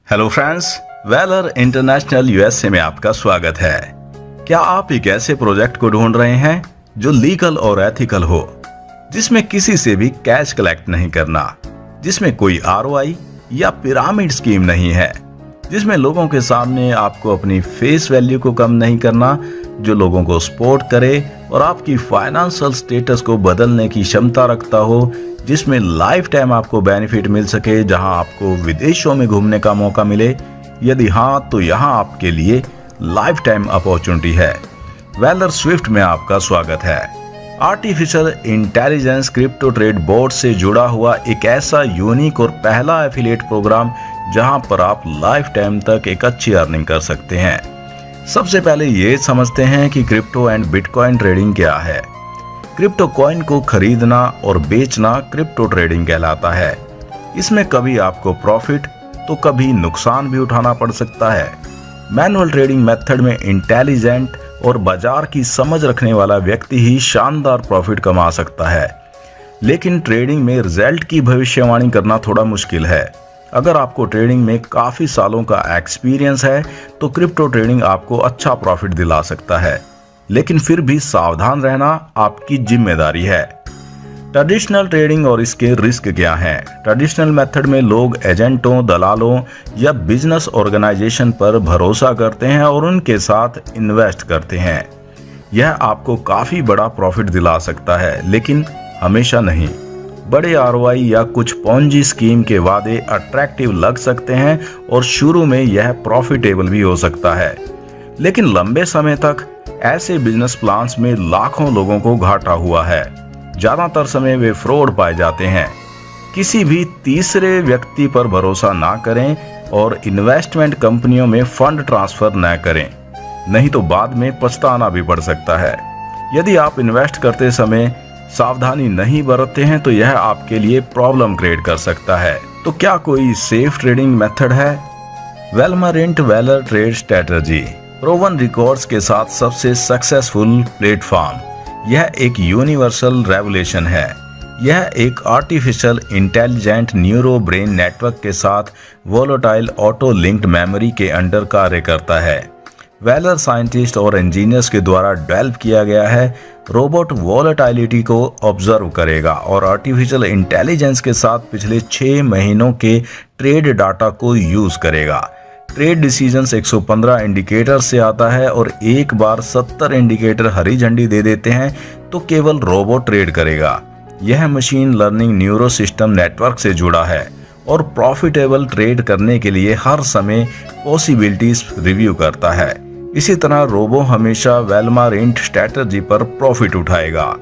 Hello friends, Valor international USA में आपका स्वागत है। क्या आप एक ऐसे प्रोजेक्ट को ढूंढ रहे हैं जो लीगल और एथिकल हो, जिसमें किसी से भी कैश कलेक्ट नहीं करना, जिसमें कोई आरओआई या पिरामिड स्कीम नहीं है, जिसमें लोगों के सामने आपको अपनी फेस वैल्यू को कम नहीं करना, जो लोगों को सपोर्ट करे और आपकी फाइनेंशियल स्टेटस को बदलने की क्षमता रखता हो, जिसमें लाइफ टाइम आपको बेनिफिट मिल सके, जहां आपको विदेशों में घूमने का मौका मिले? यदि हाँ, तो यहां आपके लिए लाइफ टाइम अपॉर्चुनिटी है। वेलर स्विफ्ट में आपका स्वागत है। Artificial intelligence crypto trade board से जुड़ा हुआ एक ऐसा यूनिक और पहला एफिलिएट प्रोग्राम जहां पर आप लाइफ टाइम तक एक अच्छी अर्निंग कर सकते हैं। सबसे पहले ये समझते हैं कि क्रिप्टो एंड बिटकॉइन ट्रेडिंग क्या है। क्रिप्टो कॉइन को खरीदना और बेचना क्रिप्टो ट्रेडिंग कहलाता है। इसमें कभी आपको प्रॉफिट तो कभी नुकसान भी उठाना पड़ सकता है। मैनुअल ट्रेडिंग मेथड में इंटेलिजेंट और बाजार की समझ रखने वाला व्यक्ति ही शानदार प्रॉफिट कमा सकता है, लेकिन ट्रेडिंग में रिजल्ट की भविष्यवाणी करना थोड़ा मुश्किल है। अगर आपको ट्रेडिंग में काफी सालों का एक्सपीरियंस है तो क्रिप्टो ट्रेडिंग आपको अच्छा प्रॉफिट दिला सकता है, लेकिन फिर भी सावधान रहना आपकी जिम्मेदारी है। ट्रेडिशनल ट्रेडिंग और इसके रिस्क क्या हैं? ट्रेडिशनल मेथड में लोग एजेंटों, दलालों या बिजनेस ऑर्गेनाइजेशन पर भरोसा करते हैं और उनके साथ इन्वेस्ट करते हैं। यह आपको काफी बड़ा प्रॉफिट दिला सकता है, लेकिन हमेशा नहीं। बड़े आरओआई या कुछ पोंजी स्कीम के वादे अट्रैक्टिव लग सकते हैं और शुरू में यह प्रॉफिटेबल भी हो सकता है, लेकिन लंबे समय तक ऐसे बिजनेस प्लान्स में लाखों लोगों को घाटा हुआ है। ज्यादातर समय वे फ्रॉड पाए जाते हैं। किसी भी तीसरे व्यक्ति पर भरोसा ना करें और इन्वेस्टमेंट कंपनियों में फंड ट्रांसफर न करें, नहीं तो बाद में पछताना भी पड़ सकता है। यदि आप इन्वेस्ट करते समय सावधानी नहीं बरतते हैं तो यह आपके लिए प्रॉब्लम क्रिएट कर सकता है। तो क्या कोई सेफ ट्रेडिंग मेथड है? वेलमारेंट वेलर ट्रेड स्ट्रेटजी प्रोवन रिकॉर्ड्स के साथ सबसे सक्सेसफुल प्लेटफॉर्म। यह एक यूनिवर्सल रेवोल्यूशन है। यह एक artificial intelligent neuro brain network के साथ वोलेटाइल ऑटो लिंक्ड मेमोरी के अंडर कार्य करता है। वेलर साइंटिस्ट और इंजीनियर्स के द्वारा डेवलप किया गया है। रोबोट वोलेटिलिटी को ऑब्जर्व करेगा और आर्टिफिशियल इंटेलिजेंस के साथ पिछले 6 महीनों के ट्रेड डाटा को यूज करेगा। ट्रेड डिसीजंस 115 इंडिकेटर से आता है और एक बार 70 इंडिकेटर हरी झंडी दे देते हैं तो केवल रोबोट ट्रेड करेगा। यह machine learning neuro system network से जुड़ा है और प्रॉफिटेबल ट्रेड करने के लिए हर समय पॉसिबिलिटीज रिव्यू करता है। इसी तरह रोबो हमेशा वेलमारेंट स्ट्रेटजी पर प्रॉफिट उठाएगा।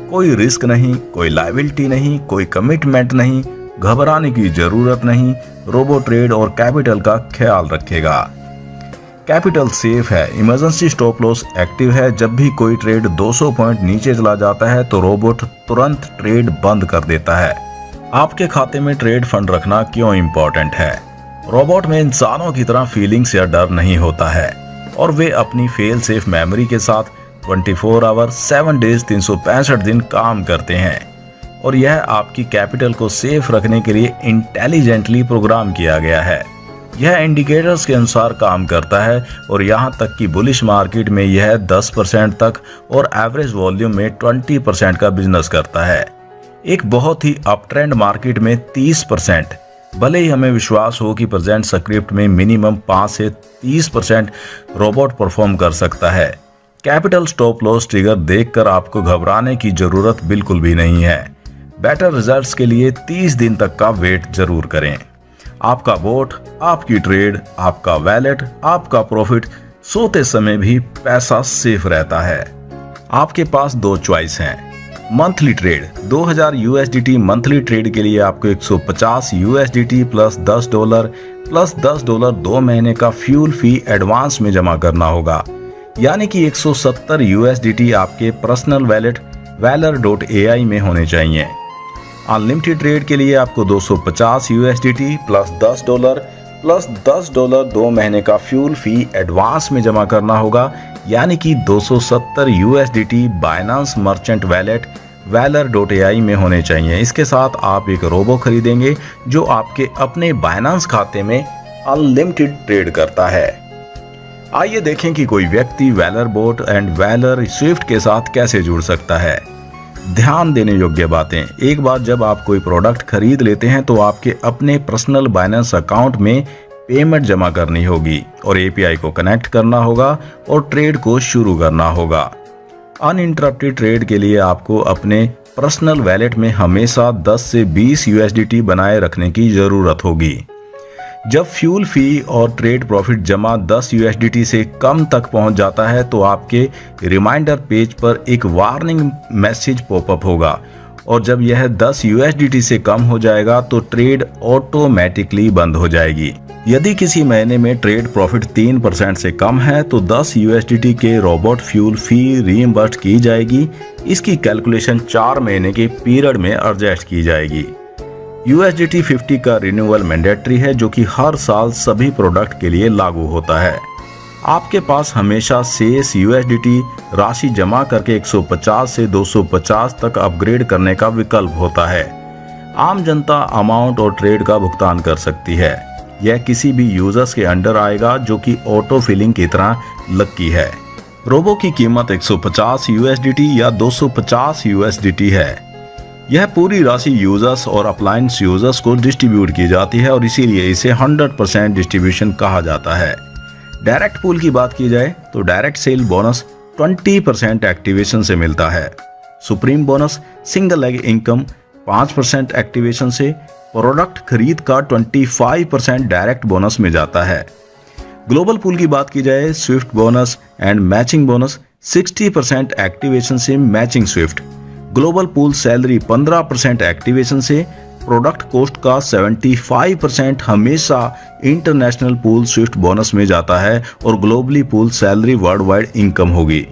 कोई रिस्क नहीं, कोई लायबिलिटी नहीं, कोई कमिटमेंट नहीं, घबराने की जरूरत नहीं। रोबो ट्रेड और कैपिटल का ख्याल रखेगा। कैपिटल सेफ है। इमरजेंसी स्टॉप लॉस एक्टिव है। जब भी कोई ट्रेड 200 पॉइंट नीचे चला जाता है तो रोबोट तुरंत ट्रेड बंद कर देता है। आपके खाते में ट्रेड फंड रखना क्यों इंपॉर्टेंट है? रोबोट में इंसानों की तरह फीलिंग्स या डर नहीं होता है और वे अपनी फेल सेफ मेमोरी के साथ 24 आवर 7 डेज 365 दिन काम करते हैं और यह आपकी कैपिटल को सेफ रखने के लिए इंटेलिजेंटली प्रोग्राम किया गया है। यह इंडिकेटर्स के अनुसार काम करता है और यहाँ तक कि बुलिश मार्केट में यह 10% तक और एवरेज वॉल्यूम में 20% का बिजनेस करता है। एक बहुत ही अप ट्रेंड मार्केट में 30%। भले ही हमें विश्वास हो कि प्रेजेंट स्क्रिप्ट में मिनिमम 5 से 30% रोबोट परफॉर्म कर सकता है। कैपिटल स्टॉप लॉस ट्रिगर देखकर आपको घबराने की जरूरत बिल्कुल भी नहीं है। बेटर रिजल्ट्स के लिए 30 दिन तक का वेट जरूर करें। आपका वोट, आपकी ट्रेड, आपका वैलेट, आपका प्रॉफिट, सोते समय भी पैसा सेफ रहता है। आपके पास 2 चॉइस हैं। Monthly trade 2000 USDT monthly trade के लिए आपको 150 USDT प्लस $10 2 महीने का फ्यूल फी एडवांस में जमा करना होगा, यानी कि 170 USDT आपके पर्सनल वैलेट वेलर.ai में होने चाहिए। अनलिमिटेड ट्रेड के लिए आपको 250 USDT प्लस $10 2 महीने का फ्यूल फी एडवांस में जमा करना होगा, यानी कि 270 USDT बाइनेंस मर्चेंट वैलेट वेलर.ai में होने चाहिए। इसके साथ आप एक रोबो खरीदेंगे जो आपके अपने बाइनेंस खाते में अनलिमिटेड ट्रेड करता है। आइए देखें कि कोई व्यक्ति Valor bot and Valor swift के साथ कैसे जुड़ सकता है। ध्यान देने योग्य बातें। एक बार जब आप कोई प्रोडक्ट खरीद लेते हैं तो आपके अपने पर्सनल बाइनेंस अकाउंट में पेमेंट जमा करनी होगी और एपीआई को कनेक्ट करना होगा और ट्रेड को शुरू करना होगा। अनइंटरप्टेड ट्रेड के लिए आपको अपने पर्सनल वैलेट में हमेशा 10 से 20 यूएसडीटी बनाए रखने की जरूरत होगी। जब फ्यूल फी और ट्रेड प्रॉफिट जमा 10 यूएसडीटी से कम तक पहुंच जाता है तो आपके रिमाइंडर पेज पर एक वार्निंग मैसेज पॉपअप होगा और जब यह 10 यूएसडीटी से कम हो जाएगा तो ट्रेड ऑटोमेटिकली बंद हो जाएगी। यदि किसी महीने में ट्रेड प्रॉफिट 3% से कम है तो 10 यूएसडीटी के रोबोट फ्यूल फी रीइंबर्स की जाएगी। इसकी कैलकुलेशन 4 महीने के पीरियड में एडजस्ट की जाएगी। USDT 50 का रिन्यूअल मैंडेटरी है जो कि हर साल सभी प्रोडक्ट के लिए लागू होता है। आपके पास हमेशा शेष USDT राशि जमा करके 150 से 250 तक अपग्रेड करने का विकल्प होता है। आम जनता अमाउंट और ट्रेड का भुगतान कर सकती है। यह किसी भी यूजर्स के अंडर आएगा जो कि ऑटो फिलिंग की तरह लकी है। रोबो की कीमत 150 USDT या 250 USDT है। यह पूरी राशि यूजर्स और अप्लायंस यूजर्स को डिस्ट्रीब्यूट की जाती है और इसीलिए इसे 100% डिस्ट्रीब्यूशन कहा जाता है। डायरेक्ट पूल की बात की जाए तो डायरेक्ट सेल बोनस 20% एक्टिवेशन से मिलता है। Supreme bonus single leg income 5% activation से, प्रोडक्ट खरीद का 25% डायरेक्ट बोनस में जाता है। ग्लोबल पूल की बात की जाए swift bonus and matching bonus 60% activation से matching swift. Global pool salary 15% activation से, प्रोडक्ट कॉस्ट का 75% हमेशा इंटरनेशनल पूल स्विफ्ट बोनस में जाता है और globally pool salary world wide income होगी।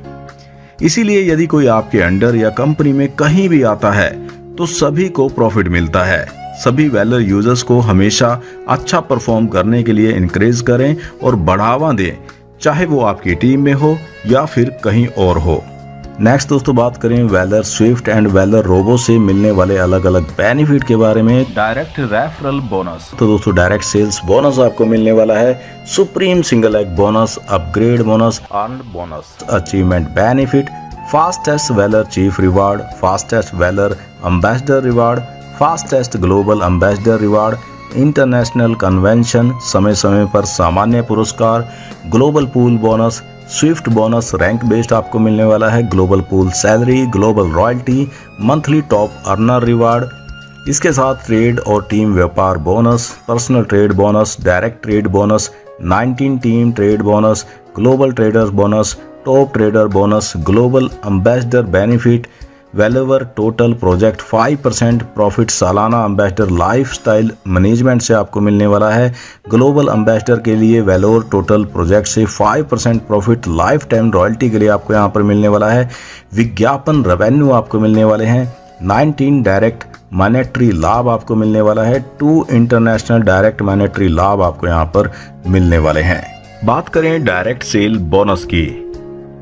इसीलिए यदि कोई आपके अंडर या कंपनी में कहीं भी आता है तो सभी को प्रॉफिट मिलता है। सभी वेलर यूजर्स को हमेशा अच्छा परफॉर्म करने के लिए इनकरेज करें और बढ़ावा दें, चाहे वो आपकी टीम में हो या फिर कहीं और हो। नेक्स्ट दोस्तों बात करें Valor swift and Valor robo से मिलने वाले अलग अलग बेनिफिट के बारे में। Direct referral bonus. तो दोस्तों डायरेक्ट सेल्स बोनस आपको मिलने वाला है। Supreme single leg bonus, upgrade bonus, earned bonus, achievement benefit, fastest Valor chief reward, fastest Valor ambassador reward, fastest global ambassador reward, international convention, समय समय पर सामान्य पुरस्कार, global pool bonus, swift bonus rank based आपको मिलने वाला है, global pool salary, global royalty, monthly top earner reward. इसके साथ ट्रेड और टीम व्यापार bonus, personal trade bonus, direct trade bonus, 19 team trade bonus, global traders bonus, top trader bonus, global ambassador benefit, वेलेवर total project 5% profit सालाना ambassador lifestyle management से आपको मिलने वाला है। ग्लोबल एम्बेसडर के लिए वेलोर टोटल प्रोजेक्ट से 5% प्रॉफिट लाइफ टाइम रॉयल्टी के लिए आपको यहाँ पर मिलने वाला है। विज्ञापन रेवेन्यू आपको मिलने वाले हैं। 19 डायरेक्ट मॉनेटरी लाभ आपको मिलने वाला है। 2 इंटरनेशनल डायरेक्ट मॉनेटरी लाभ आपको यहाँ पर मिलने वाले हैं। बात करें डायरेक्ट सेल बोनस की।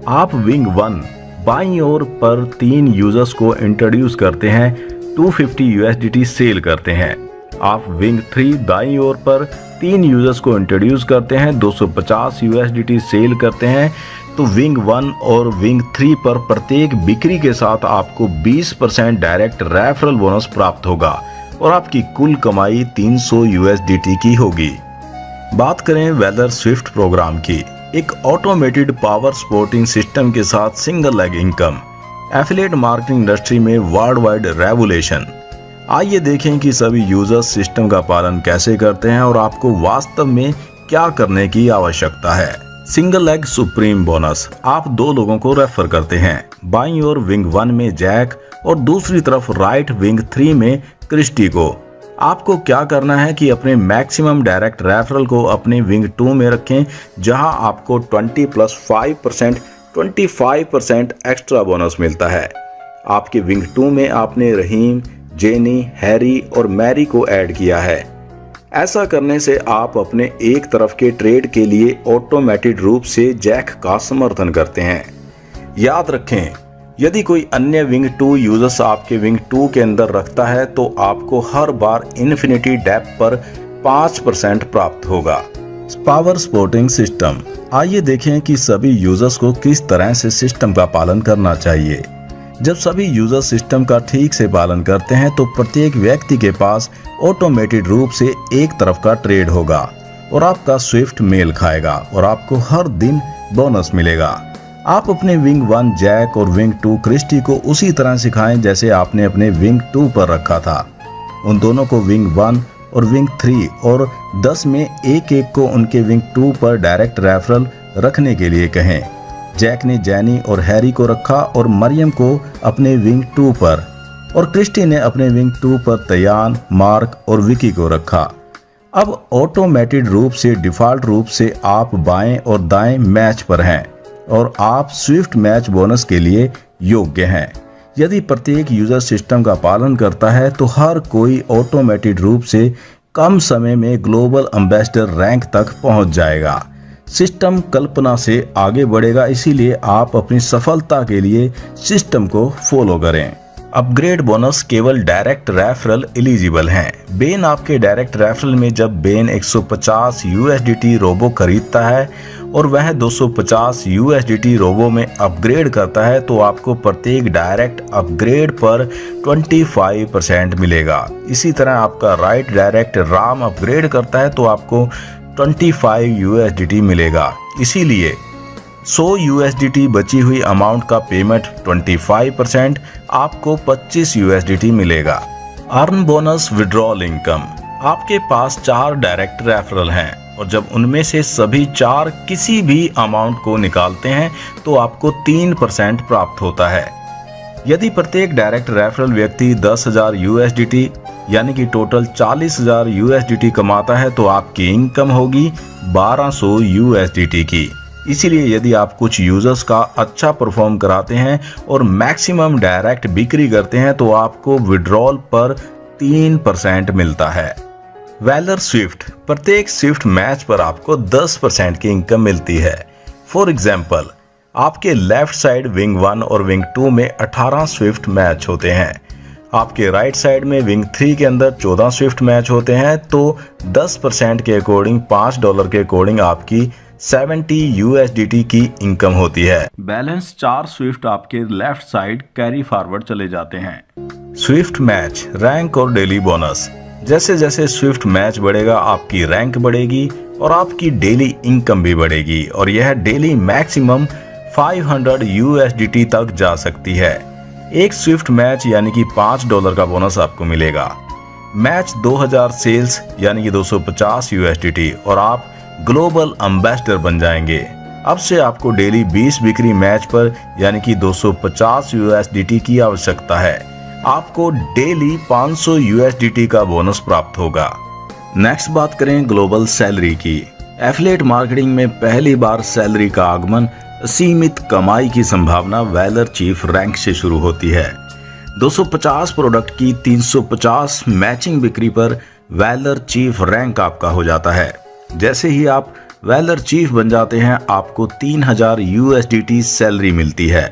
आप विंग 1 बाईं ओर पर 3 यूजर्स को इंट्रोड्यूस करते हैं, 250 USDT सेल करते हैं। आप विंग 3 दाईं ओर पर 3 यूजर्स को इंट्रोड्यूस करते हैं, 250 USDT सेल करते हैं। तो विंग 1 और विंग 3 पर प्रत्येक बिक्री के साथ आपको 20% डायरेक्ट रेफरल बोनस प्राप्त होगा और आपकी कुल कमाई 300 USDT की होगी। बात करें वेलर स्विफ्ट प्रोग्राम की। एक ऑटोमेटेड पावर स्पोर्टिंग सिस्टम के साथ single leg income, affiliate marketing industry में वर्ल्ड वाइड रेवोल्यूशन। आइए देखें कि सभी यूजर्स सिस्टम का पालन कैसे करते हैं और आपको वास्तव में क्या करने की आवश्यकता है। Single leg supreme bonus. आप 2 लोगों को रेफर करते हैं, बाईं ओर विंग 1 में जैक और दूसरी तरफ राइट विंग 3 में क्रिस्टी को। आपको क्या करना है कि अपने मैक्सिमम डायरेक्ट रेफरल को अपने विंग 2 में रखें, जहां आपको 20 + 5% 25% एक्स्ट्रा बोनस मिलता है। आपके विंग 2 में आपने रहीम, जेनी, हैरी और मैरी को ऐड किया है। ऐसा करने से आप अपने एक तरफ के ट्रेड के लिए ऑटोमेटेड रूप से जैक का समर्थन करते हैं। याद रखें, यदि कोई अन्य विंग 2 यूजर्स आपके विंग 2 के अंदर रखता है तो आपको हर बार इन्फिनिटी डेप्थ पर 5% प्राप्त होगा। Power sporting system. आइए देखें कि सभी यूजर्स को किस तरह से सिस्टम का पालन करना चाहिए। जब सभी यूजर सिस्टम का ठीक से पालन करते हैं तो प्रत्येक व्यक्ति के पास ऑटोमेटेड रूप से एक तरफ का ट्रेड होगा और आपका स्विफ्ट मेल खाएगा और आपको हर दिन बोनस मिलेगा। आप अपने विंग 1 जैक और विंग 2 क्रिस्टी को उसी तरह सिखाएं जैसे आपने अपने विंग 2 पर रखा था। उन दोनों को विंग 1 और विंग 3 और 10 में एक एक को उनके विंग 2 पर डायरेक्ट रेफरल रखने के लिए कहें। जैक ने जैनी और हैरी को रखा और मरियम को अपने विंग 2 पर, और क्रिस्टी ने अपने विंग 2 पर तयान, मार्क और विकी को रखा। अब ऑटोमेटेड रूप से डिफॉल्ट रूप से आप बाएं और दाएं मैच पर हैं और आप स्विफ्ट मैच बोनस के लिए योग्य हैं। यदि प्रत्येक यूजर सिस्टम का पालन करता है तो हर कोई ऑटोमेटेड रूप से कम समय में ग्लोबल एम्बेसडर रैंक तक पहुंच जाएगा। सिस्टम कल्पना से आगे बढ़ेगा, इसीलिए आप अपनी सफलता के लिए सिस्टम को फॉलो करें। अपग्रेड बोनस केवल डायरेक्ट रेफरल एलिजिबल हैं। बेन आपके डायरेक्ट रेफरल में जब बेन 150 USDT रोबो खरीदता है और वह 250 USDT रोबो में अपग्रेड करता है तो आपको प्रत्येक डायरेक्ट अपग्रेड पर 25% मिलेगा। इसी तरह आपका राइट डायरेक्ट राम अपग्रेड करता है तो आपको 25 USDT मिलेगा। इसीलिए 100 USDT बची हुई अमाउंट का पेमेंट 25%, आपको 25 USDT मिलेगा। Earn bonus withdrawal income. आपके पास 4 डायरेक्ट रेफरल हैं और जब उनमें से सभी 4 किसी भी अमाउंट को निकालते हैं तो आपको 3% प्राप्त होता है। यदि प्रत्येक डायरेक्ट रेफरल व्यक्ति 10,000 USDT यानी कि टोटल 40,000 USDT कमाता है तो आपकी इनकम होगी 1200 USDT की। इसीलिए यदि आप कुछ यूजर्स का अच्छा परफॉर्म कराते हैं और मैक्सिमम डायरेक्ट बिक्री करते हैं तो आपको विड्रॉल पर 3% मिलता है। Valor swift. प्रत्येक स्विफ्ट मैच पर आपको 10% की इनकम मिलती है। फॉर एग्जाम्पल, आपके लेफ्ट साइड विंग 1 और विंग 2 में 18 स्विफ्ट मैच होते हैं। आपके राइट साइड में विंग 3 के अंदर 14 स्विफ्ट मैच होते हैं तो 10% के अकॉर्डिंग $5 के अकॉर्डिंग आपकी 70 USDT की इनकम होती है। बैलेंस 4 स्विफ्ट आपके लेफ्ट साइड कैरी फॉरवर्ड चले जाते हैं। स्विफ्ट मैच, रैंक और डेली बोनस। जैसे जैसे स्विफ्ट मैच बढ़ेगा आपकी रैंक बढ़ेगी और आपकी डेली इनकम भी बढ़ेगी और यह डेली मैक्सिमम 500 USDT तक जा सकती है। एक स्विफ्ट मैच यानी कि $5 का बोनस आपको मिलेगा। मैच 2000 सेल्स यानी कि 250 USDT और आप ग्लोबल एम्बेसडर बन जाएंगे। अब से आपको डेली 20 बिक्री मैच पर यानी कि 250 USDT की आवश्यकता है। आपको डेली 500 USDT का बोनस प्राप्त होगा। नेक्स्ट बात करें ग्लोबल सैलरी की। एफिलिएट मार्केटिंग में पहली बार सैलरी का आगमन, सीमित कमाई की संभावना वैलर चीफ रैंक से शुरू होती है। 250 प्रोडक्ट की 350 मैचिंग बिक्री पर वैलर चीफ रैंक आपका हो जाता है। जैसे ही आप वैलर चीफ बन जाते हैं आपको 3000 USDT सैलरी मिलती है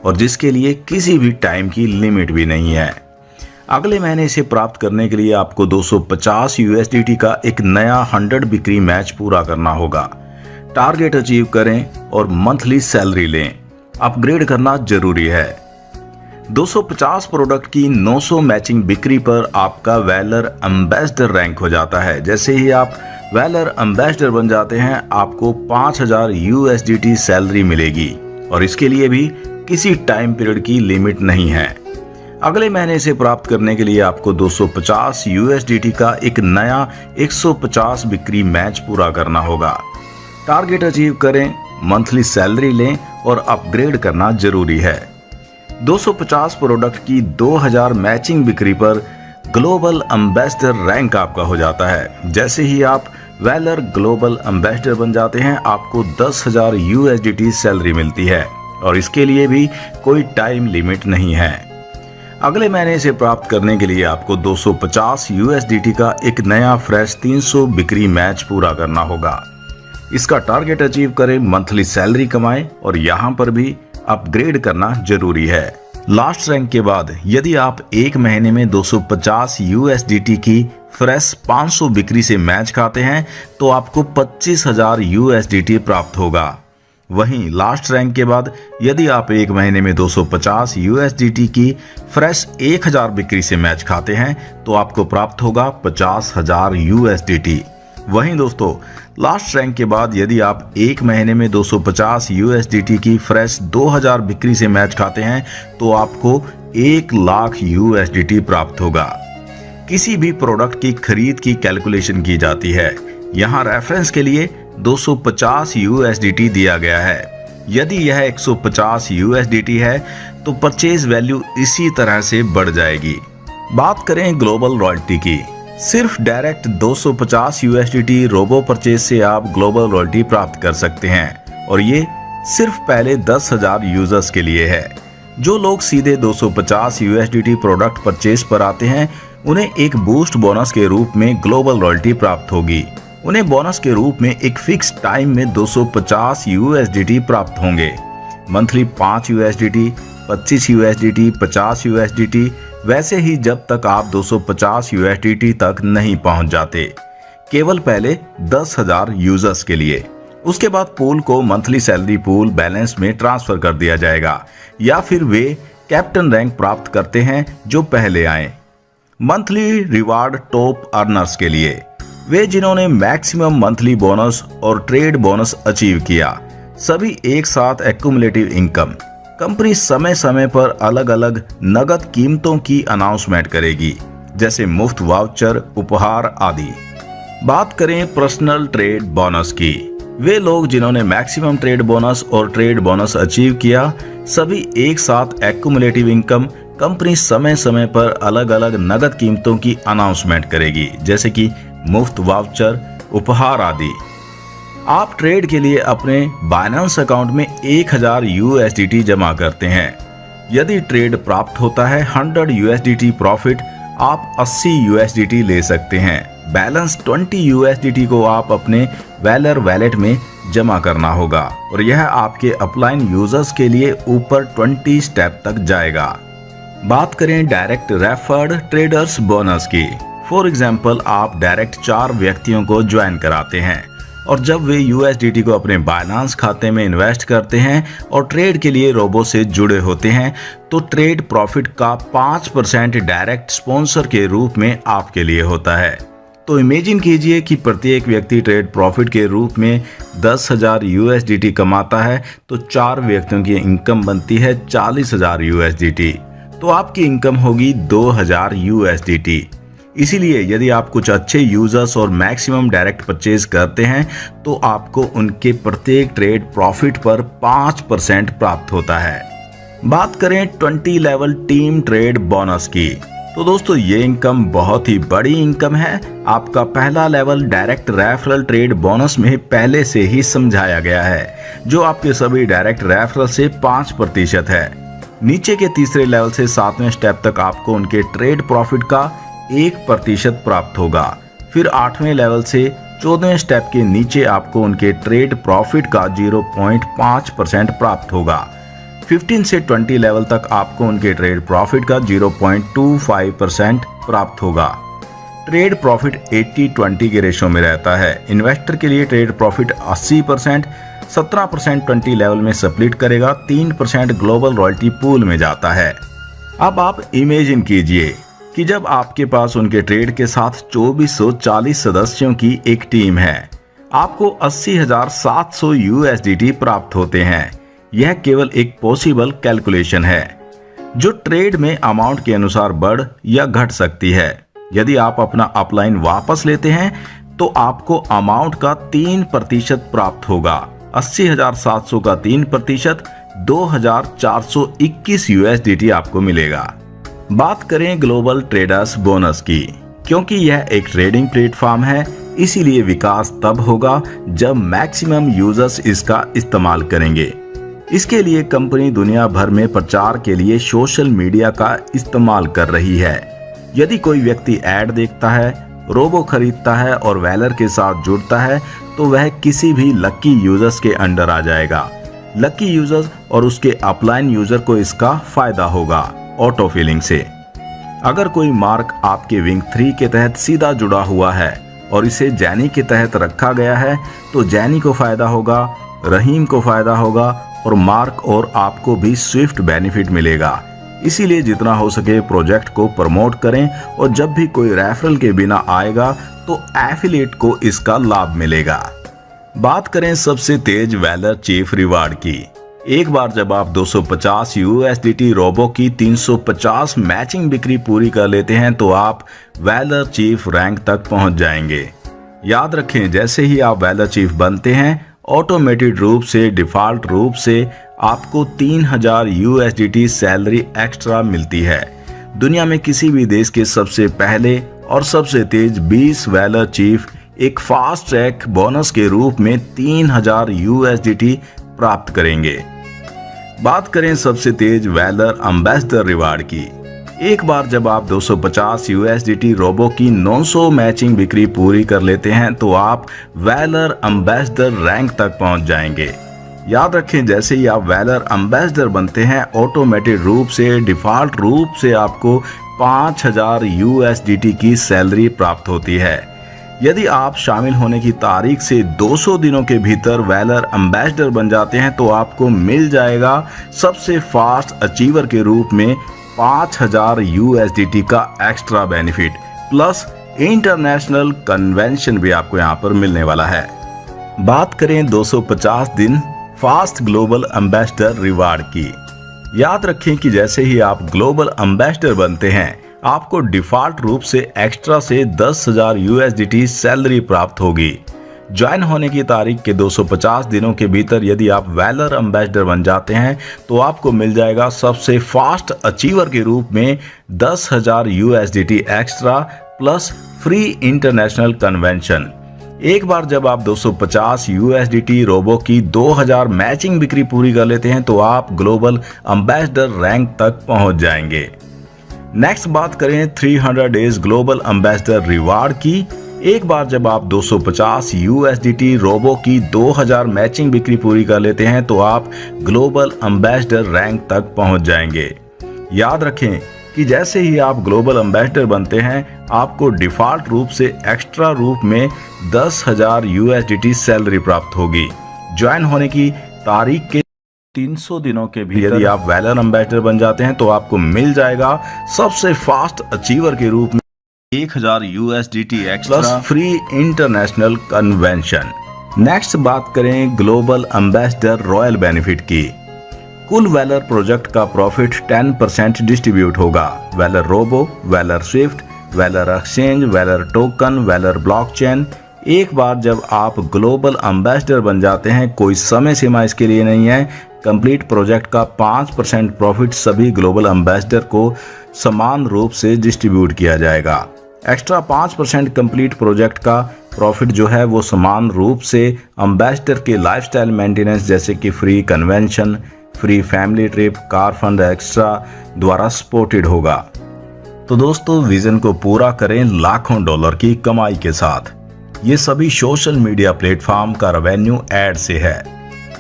और जिसके लिए किसी भी टाइम की लिमिट भी नहीं है। अगले महीने इसे प्राप्त करने के लिए आपको 250 USDT का एक नया 100 बिक्री मैच पूरा करना होगा। टारगेट अचीव करें और मंथली सैलरी लें। अपग्रेड करना जरूरी है। 250 प्रोडक्ट की 900 मैचिंग बिक्री पर आपका वैलर एम्बेसडर रैंक हो जाता है। जैसे ही आप वैलर एम्बेसडर बन जाते हैं आपको 5000 USDT सैलरी मिलेगी और इसके लिए भी किसी टाइम पीरियड की लिमिट नहीं है। अगले महीने से प्राप्त करने के लिए आपको 250 USDT का एक नया 150 बिक्री मैच पूरा करना होगा। टारगेट अचीव करें, मंथली सैलरी लें और अपग्रेड करना जरूरी है। 250 प्रोडक्ट की 2000 मैचिंग बिक्री पर ग्लोबल एम्बेसडर रैंक आपका हो जाता है। जैसे ही आप वैलर ग्लोबल एम्बेसडर बन जाते हैं आपको 10,000 USDT सैलरी मिलती है और इसके लिए भी कोई टाइम लिमिट नहीं है। अगले महीने से प्राप्त करने के लिए आपको 250 USDT का एक नया फ्रेश 300 बिक्री मैच पूरा करना होगा। इसका टारगेट अचीव करें, मंथली सैलरी कमाएं और यहाँ पर भी अपग्रेड करना जरूरी है। लास्ट रैंक के बाद यदि आप एक महीने में 250 USDT की फ्रेश 500 बिक्री से मैच खाते हैं तो आपको 25,000 USDT प्राप्त होगा। वहीं लास्ट रैंक के बाद यदि आप एक महीने में 250 USDT की फ्रेश 1000 बिक्री से मैच खाते हैं तो आपको प्राप्त होगा 50,000 USDT। वहीं दोस्तों लास्ट रैंक के बाद यदि आप एक महीने में 250 USDT की फ्रेश 2000 बिक्री से मैच खाते हैं तो आपको 1 लाख USDT प्राप्त होगा। किसी भी प्रोडक्ट की खरीद की कैलकुलेशन की जाती है। यहाँ रेफरेंस के लिए 250 USDT दिया गया है। यदि यह 150 USDT है तो परचेज वैल्यू इसी तरह से बढ़ जाएगी। बात करें ग्लोबल रॉयल्टी की, सिर्फ डायरेक्ट 250 USDT रोबो परचेज से आप ग्लोबल रॉयल्टी प्राप्त कर सकते हैं और ये सिर्फ पहले 10,000 यूजर्स के लिए है। जो लोग सीधे 250 USDT प्रोडक्ट परचेज पर आते हैं उन्हें एक बूस्ट बोनस के रूप में ग्लोबल रॉयल्टी प्राप्त होगी। उन्हें बोनस के रूप में एक फिक्स टाइम में 250 USDT प्राप्त होंगे। मंथली 5 USDT, 25 USDT, 50 USDT, वैसे ही जब तक आप 250 USDT तक नहीं पहुंच जाते। केवल पहले 10,000 यूजर्स के लिए। उसके बाद पूल को मंथली सैलरी पूल बैलेंस में ट्रांसफर कर दिया जाएगा या फिर वे कैप्टन रैंक प्राप्त करते हैं जो पहले आए। मंथली रिवार्ड टॉप अर्नर्स के लिए, वे जिन्होंने मैक्सिमम मंथली बोनस और ट्रेड बोनस अचीव किया, सभी एक साथ एक्यूमुलेटिव इनकम। कंपनी समय समय पर अलग अलग नगद कीमतों की अनाउंसमेंट करेगी, जैसे मुफ्त वाउचर, उपहार आदि। बात करें पर्सनल ट्रेड बोनस की, वे लोग जिन्होंने मैक्सिमम ट्रेड बोनस और ट्रेड बोनस अचीव किया, सभी एक साथ एक्यूमुलेटिव इनकम। कंपनी समय समय पर अलग अलग नगद कीमतों की अनाउंसमेंट करेगी, जैसे कि मुफ्त वाउचर, उपहार आदि। आप ट्रेड के लिए अपने बाइनेंस अकाउंट में 1000 USDT जमा करते हैं। यदि ट्रेड प्राप्त होता है 100 USDT प्रॉफिट, आप 80 USDT ले सकते हैं। बैलेंस 20 USDT को आप अपने वेलर वैलेट में जमा करना होगा और यह आपके अपलाइन यूजर्स के लिए ऊपर 20 स्टेप तक जाएगा। बात करें डायरेक्ट रेफर्ड ट्रेडर्स बोनस की। फॉर एग्जाम्पल, आप डायरेक्ट 4 व्यक्तियों को ज्वाइन कराते हैं और जब वे USDT को अपने बाइनेंस खाते में इन्वेस्ट करते हैं और ट्रेड के लिए रोबो से जुड़े होते हैं तो ट्रेड प्रॉफिट का 5% डायरेक्ट स्पॉन्सर के रूप में आपके लिए होता है। तो इमेजिन कीजिए कि प्रत्येक व्यक्ति ट्रेड प्रॉफिट के रूप में 10,000 USDT कमाता है तो 4 व्यक्तियों की इनकम बनती है 40,000 USDT। तो आपकी इनकम होगी 2000 USDT। इसीलिए यदि आप कुछ अच्छे यूजर्स और मैक्सिमम डायरेक्ट परचेज करते हैं तो आपको उनके प्रत्येक ट्रेड प्रॉफिट पर 5% प्राप्त होता है। बात करें 20 लेवल टीम ट्रेड बोनस की, तो दोस्तों ये इनकम बहुत ही बड़ी इनकम है। आपका पहला level direct referral trade bonus में पहले से ही समझाया गया है, जो आपके सभी डायरेक्ट रेफरल से 5% है। नीचे के तीसरे लेवल से 7वें स्टेप तक आपको उनके ट्रेड प्रॉफिट का 1% प्राप्त होगा। फिर 8वें लेवल से 14वें स्टेप के नीचे आपको उनके ट्रेड प्रॉफिट का 0.5% प्राप्त होगा। 15 से 20 लेवल तक आपको उनके ट्रेड प्रॉफिट का 0.25% प्राप्त होगा। ट्रेड प्रॉफिट 80-20 के रेशो में रहता है। इन्वेस्टर के लिए ट्रेड प्रॉफिट 80%, 17% 20 लेवल में स्प्लिट करेगा, 3% ग्लोबल रॉयल्टी पूल में जाता है। अब आप इमेजिन कीजिए कि जब आपके पास उनके ट्रेड के साथ 2440 सदस्यों की एक टीम है, आपको 80,700 USDT प्राप्त होते हैं। यह केवल एक पॉसिबल कैलकुलेशन है जो ट्रेड में अमाउंट के अनुसार बढ़ या घट सकती है। यदि आप अपना अपलाइन वापस लेते हैं तो आपको अमाउंट का 3% प्राप्त होगा। 80,700 का 3% 2,421 USDT आपको मिलेगा। बात करें ग्लोबल ट्रेडर्स बोनस की, क्योंकि यह एक ट्रेडिंग प्लेटफॉर्म है, इसीलिए विकास तब होगा जब मैक्सिमम यूजर्स इसका इस्तेमाल करेंगे। इसके लिए कंपनी दुनिया भर में प्रचार के लिए सोशल मीडिया का इस्तेमाल कर रही है। यदि कोई व्यक्ति ऐड देखता है, रोबो खरीदता है और वेलर के साथ जुड़ता है तो वह किसी भी लकी यूजर्स के अंडर आ जाएगा। लकी यूजर और उसके अपलाइन यूजर को इसका फायदा होगा ऑटो फिलिंग से। अगर कोई मार्क आपके विंग 3 के तहत सीधा जुड़ा हुआ है और इसे जैनी के तहत रखा गया है तो जैनी को फायदा होगा, रहीम को फायदा होगा और मार्क और आपको भी स्विफ्ट बेनिफिट मिलेगा। इसीलिए जितना हो सके प्रोजेक्ट को प्रमोट करें और जब भी कोई रेफरल के बिना आएगा तो एफिलिएट को इसका लाभ मिलेगा। बात करें सबसे तेज वैलर चीफ रिवार्ड की। एक बार जब आप 250 USDT रोबो की 350 मैचिंग बिक्री पूरी कर लेते हैं तो आप वैलर चीफ रैंक तक पहुंच जाएंगे। याद रखें, जैसे ही आप वैलर चीफ बनते हैं ऑटोमेटेड रूप से डिफॉल्ट रूप से आपको 3000 USDT सैलरी एक्स्ट्रा मिलती है। दुनिया में किसी भी देश के सबसे पहले और सबसे तेज 20 वैलर चीफ एक फास्ट ट्रैक बोनस के रूप में 3000 USDT प्राप्त करेंगे। बात करें सबसे तेज वैलर एम्बेसडर रिवार्ड की। एक बार जब आप 250 USDT रोबो की 900 मैचिंग बिक्री पूरी कर लेते हैं तो आप वैलर एम्बेसडर रैंक तक पहुंच जाएंगे। याद रखें, जैसे ही आप वैलर एम्बेसडर बनते हैं ऑटोमेटेड रूप से डिफॉल्ट रूप से आपको 5000 USDT की सैलरी प्राप्त होती है। यदि आप शामिल होने की तारीख से 200 दिनों के भीतर वैलर एम्बेसडर बन जाते हैं तो आपको मिल जाएगा सबसे फास्ट अचीवर के रूप में 5000 USDT का extra benefit plus international convention भी आपको यहाँ पर मिलने वाला है। बात करें 250 दिन फास्ट ग्लोबल एम्बेसडर रिवार्ड की। याद रखें कि जैसे ही आप ग्लोबल एम्बेसडर बनते हैं आपको डिफॉल्ट रूप से एक्स्ट्रा से 10,000 USDT सैलरी प्राप्त होगी। ज्वाइन होने की तारीख के 250 दिनों के भीतर यदि आप वैलर एम्बेसडर बन जाते हैं तो आपको मिल जाएगा सबसे फास्ट अचीवर के रूप में 10,000 USDT extra plus free international convention. एक बार जब आप 250 USDT रोबो की 2000 मैचिंग बिक्री पूरी कर लेते हैं तो आप ग्लोबल एम्बेसडर रैंक तक पहुंच जाएंगे। नेक्स्ट बात करें 300 डेज ग्लोबल एम्बेसडर रिवार्ड की। एक बार जब आप 250 USDT रोबो की 2000 मैचिंग बिक्री पूरी कर लेते हैं तो आप ग्लोबल एम्बेसडर रैंक तक पहुंच जाएंगे। याद रखें कि जैसे ही आप ग्लोबल एम्बेसडर बनते हैं आपको डिफॉल्ट रूप से एक्स्ट्रा रूप में 10,000 USDT सैलरी प्राप्त होगी। ज्वाइन होने की तारीख के 300 दिनों के भीतर यदि आप वैलर एम्बेसडर बन जाते हैं तो आपको मिल जाएगा सबसे फास्ट अचीवर के रूप में 1000 USDT extra plus free international convention. Next बात करें ग्लोबल एम्बेसडर रॉयल बेनिफिट की। कुल वैलर प्रोजेक्ट का प्रॉफिट 10% डिस्ट्रीब्यूट होगा। Valor robo, Valor swift, Valor exchange, Valor token, Valor blockchain. एक बार जब आप ग्लोबल एम्बेसडर बन जाते हैं, कोई समय सीमा इसके लिए नहीं है, कंप्लीट प्रोजेक्ट का 5% प्रॉफिट सभी ग्लोबल एम्बेसडर को समान रूप से डिस्ट्रीब्यूट किया जाएगा। एक्स्ट्रा 5% कंप्लीट प्रोजेक्ट का प्रॉफिट जो है वो समान रूप से एम्बेसडर के लाइफस्टाइल मेंटेनेंस जैसे कि free convention, free family trip, car fund extra द्वारा सपोर्टेड होगा। तो दोस्तों, विजन को पूरा करें लाखों डॉलर की कमाई के साथ। ये सभी सोशल मीडिया प्लेटफॉर्म का रेवेन्यू एड से है।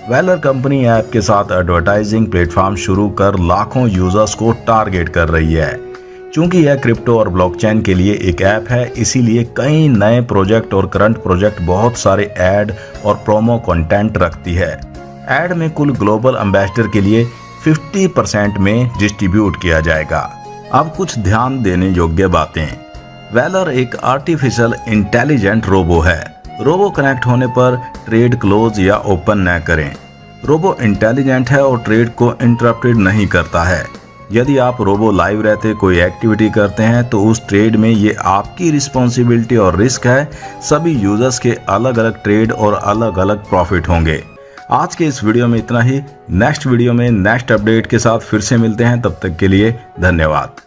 वैलर कंपनी ऐप के साथ एडवर्टाइजिंग प्लेटफॉर्म शुरू कर लाखों यूजर्स को टारगेट कर रही है। चूंकि यह क्रिप्टो और ब्लॉकचेन के लिए एक ऐप है, इसीलिए कई नए प्रोजेक्ट और करंट प्रोजेक्ट बहुत सारे ऐड और प्रोमो कंटेंट रखती है। ऐड में कुल ग्लोबल एम्बेसडर के लिए 50% में डिस्ट्रीब्यूट किया जाएगा। अब कुछ ध्यान देने योग्य बातें। वैलर एक आर्टिफिशियल इंटेलिजेंट रोबो है। रोबो कनेक्ट होने पर ट्रेड क्लोज या ओपन न करें। रोबो इंटेलिजेंट है और ट्रेड को इंटरप्टेड नहीं करता है। यदि आप रोबो लाइव रहते कोई एक्टिविटी करते हैं तो उस ट्रेड में ये आपकी रिस्पॉन्सिबिलिटी और रिस्क है। सभी यूजर्स के अलग अलग ट्रेड और अलग अलग प्रॉफिट होंगे। आज के इस वीडियो में इतना ही। नेक्स्ट वीडियो में नेक्स्ट अपडेट के साथ फिर से मिलते हैं। तब तक के लिए धन्यवाद।